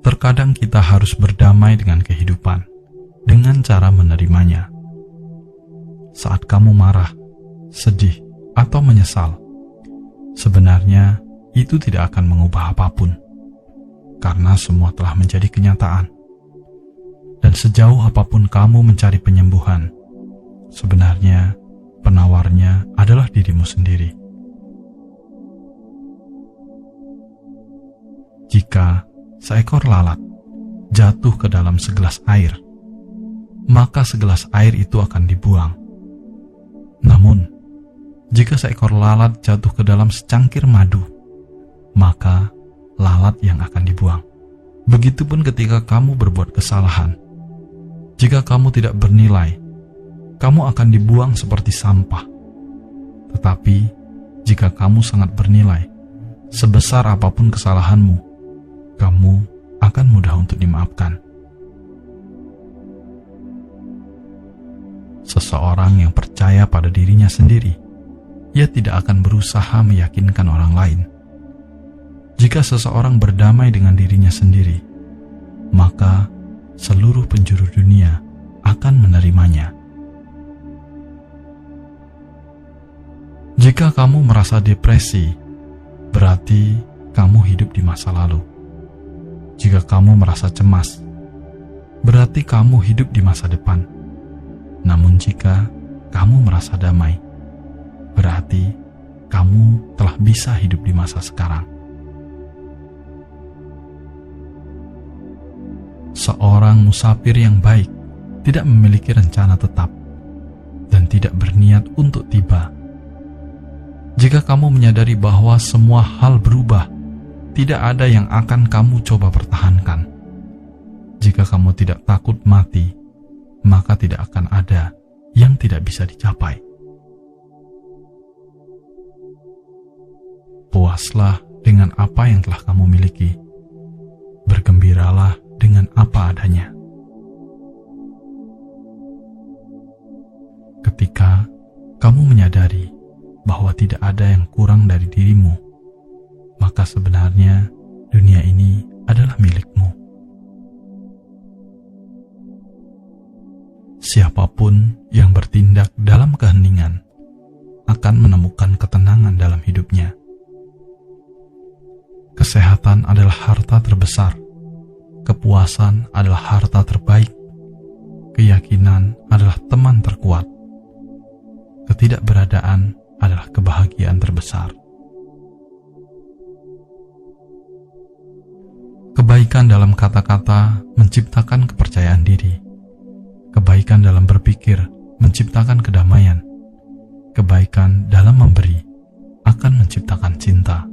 Terkadang kita harus berdamai dengan kehidupan dengan cara menerimanya. Saat kamu marah, sedih, atau menyesal, sebenarnya itu tidak akan mengubah apapun, karena semua telah menjadi kenyataan. Dan sejauh apapun kamu mencari penyembuhan, sebenarnya penawarnya adalah dirimu sendiri. Jika seekor lalat jatuh ke dalam segelas air, maka segelas air itu akan dibuang. Namun, jika seekor lalat jatuh ke dalam secangkir madu, maka lalat yang akan dibuang. Begitupun ketika kamu berbuat kesalahan. Jika kamu tidak bernilai, kamu akan dibuang seperti sampah. Tetapi, jika kamu sangat bernilai, sebesar apapun kesalahanmu, kamu akan mudah untuk dimaafkan. Seseorang yang percaya pada dirinya sendiri, ia tidak akan berusaha meyakinkan orang lain. Jika seseorang berdamai dengan dirinya sendiri, maka seluruh penjuru dunia akan menerimanya. Jika kamu merasa depresi, berarti kamu hidup di masa lalu. Jika kamu merasa cemas, berarti kamu hidup di masa depan. Namun jika kamu merasa damai, berarti kamu telah bisa hidup di masa sekarang. Seorang musafir yang baik tidak memiliki rencana tetap dan tidak berniat untuk tiba. Jika kamu menyadari bahwa semua hal berubah, tidak ada yang akan kamu coba pertahankan. Jika kamu tidak takut mati, maka tidak akan ada yang tidak bisa dicapai. Puaslah dengan apa yang telah kamu miliki. Bergembiralah dengan apa adanya. Ketika kamu menyadari bahwa tidak ada yang kurang dari dirimu, maka sebenarnya dunia ini adalah milikmu. Siapapun yang bertindak dalam keheningan akan menemukan ketenangan dalam hidupnya. Kesehatan adalah harta terbesar, kepuasan adalah harta terbaik, keyakinan adalah teman terkuat, ketidakberadaan adalah kebahagiaan terbesar. Kebaikan dalam kata-kata menciptakan kepercayaan diri. Kebaikan dalam berpikir menciptakan kedamaian. Kebaikan dalam memberi akan menciptakan cinta.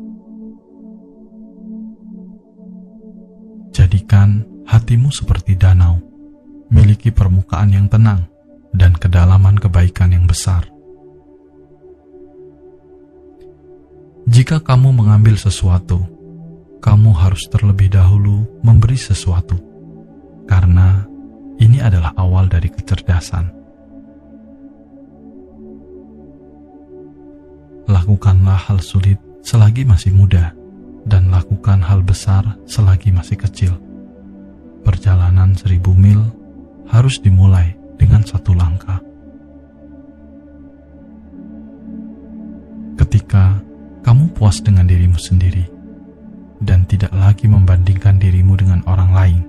Jadikan hatimu seperti danau, miliki permukaan yang tenang dan kedalaman kebaikan yang besar. Jika kamu mengambil sesuatu, kamu harus terlebih dahulu memberi sesuatu, karena ini adalah awal dari kecerdasan. Lakukanlah hal sulit selagi masih muda, dan lakukan hal besar selagi masih kecil. Perjalanan 1000 mil harus dimulai dengan 1 langkah. Ketika kamu puas dengan dirimu sendiri, dan tidak lagi membandingkan dirimu dengan orang lain,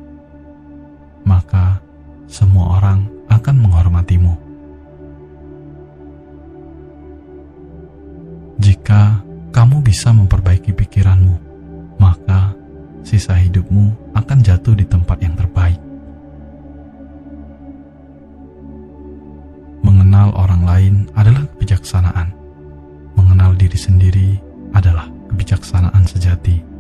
maka semua orang akan menghormatimu. Jika kamu bisa memperbaiki pikiranmu, maka sisa hidupmu akan jatuh di tempat yang terbaik. Mengenal orang lain adalah kebijaksanaan. Mengenal diri sendiri adalah kebijaksanaan sejati.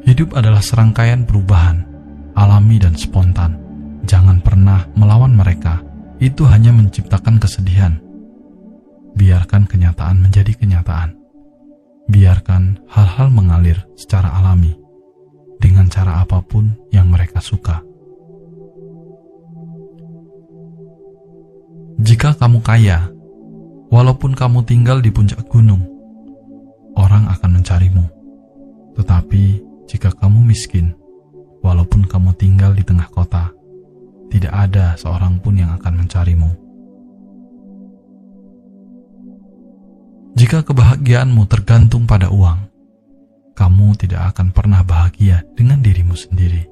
Hidup adalah serangkaian perubahan, alami dan spontan. Jangan pernah melawan mereka, itu hanya menciptakan kesedihan. Biarkan kenyataan menjadi kenyataan. Biarkan hal-hal mengalir secara alami, dengan cara apapun yang mereka suka. Jika kamu kaya, walaupun kamu tinggal di puncak gunung, orang akan mencarimu. Tetapi jika kamu miskin, walaupun kamu tinggal di tengah kota, tidak ada seorang pun yang akan mencarimu. Jika kebahagiaanmu tergantung pada uang, kamu tidak akan pernah bahagia dengan dirimu sendiri.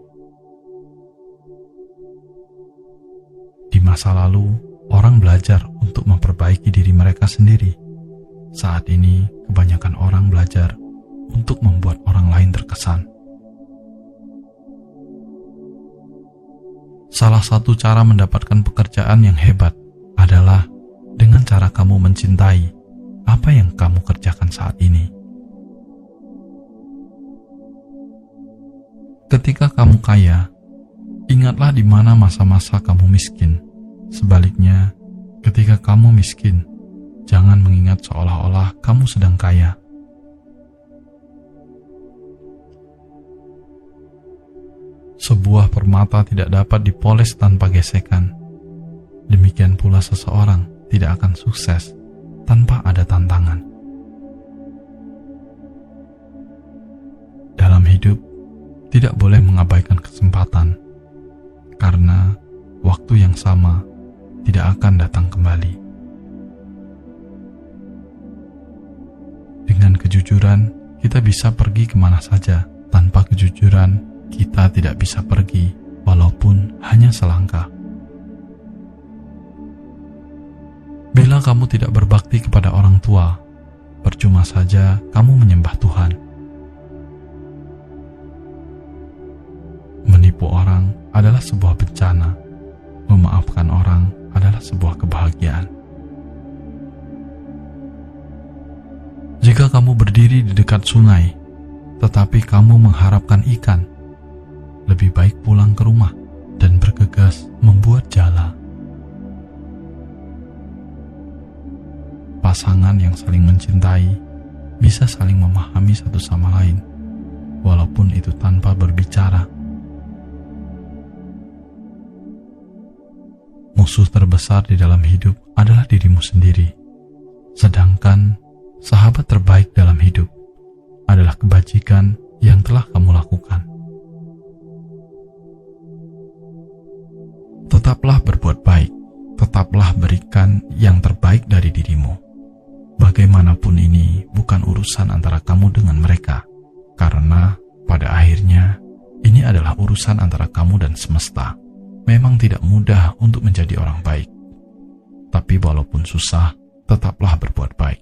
Di masa lalu, orang belajar untuk memperbaiki diri mereka sendiri. Saat ini, kebanyakan orang belajar untuk membuat orang lain terkesan. Salah satu cara mendapatkan pekerjaan yang hebat adalah dengan cara kamu mencintai apa yang kamu kerjakan saat ini. Ketika kamu kaya, ingatlah di mana masa-masa kamu miskin. Sebaliknya, ketika kamu miskin, jangan mengingat seolah-olah kamu sedang kaya. Sebuah permata tidak dapat dipoles tanpa gesekan. Demikian pula seseorang tidak akan sukses tanpa ada tantangan. Dalam hidup, tidak boleh mengabaikan kesempatan, karena waktu yang sama tidak akan datang kembali. Dengan kejujuran, kita bisa pergi kemana saja. Tanpa kejujuran, kita tidak bisa pergi, walaupun hanya selangkah. Bila kamu tidak berbakti kepada orang tua, percuma saja kamu menyembah Tuhan. Menipu orang adalah sebuah bencana. Memaafkan orang adalah sebuah kebahagiaan. Jika kamu berdiri di dekat sungai, tetapi kamu mengharapkan ikan, lebih baik pulang ke rumah dan bergegas membuat jala. Pasangan yang saling mencintai bisa saling memahami satu sama lain, walaupun itu tanpa berbicara. Musuh terbesar di dalam hidup adalah dirimu sendiri, sedangkan sahabat terbaik dalam hidup adalah kebajikan yang telah kamu lakukan. Tetaplah berbuat baik, tetaplah berikan yang terbaik dari dirimu. Bagaimanapun ini bukan urusan antara kamu dengan mereka, karena pada akhirnya ini adalah urusan antara kamu dan semesta. Memang tidak mudah untuk menjadi orang baik, tapi walaupun susah, tetaplah berbuat baik.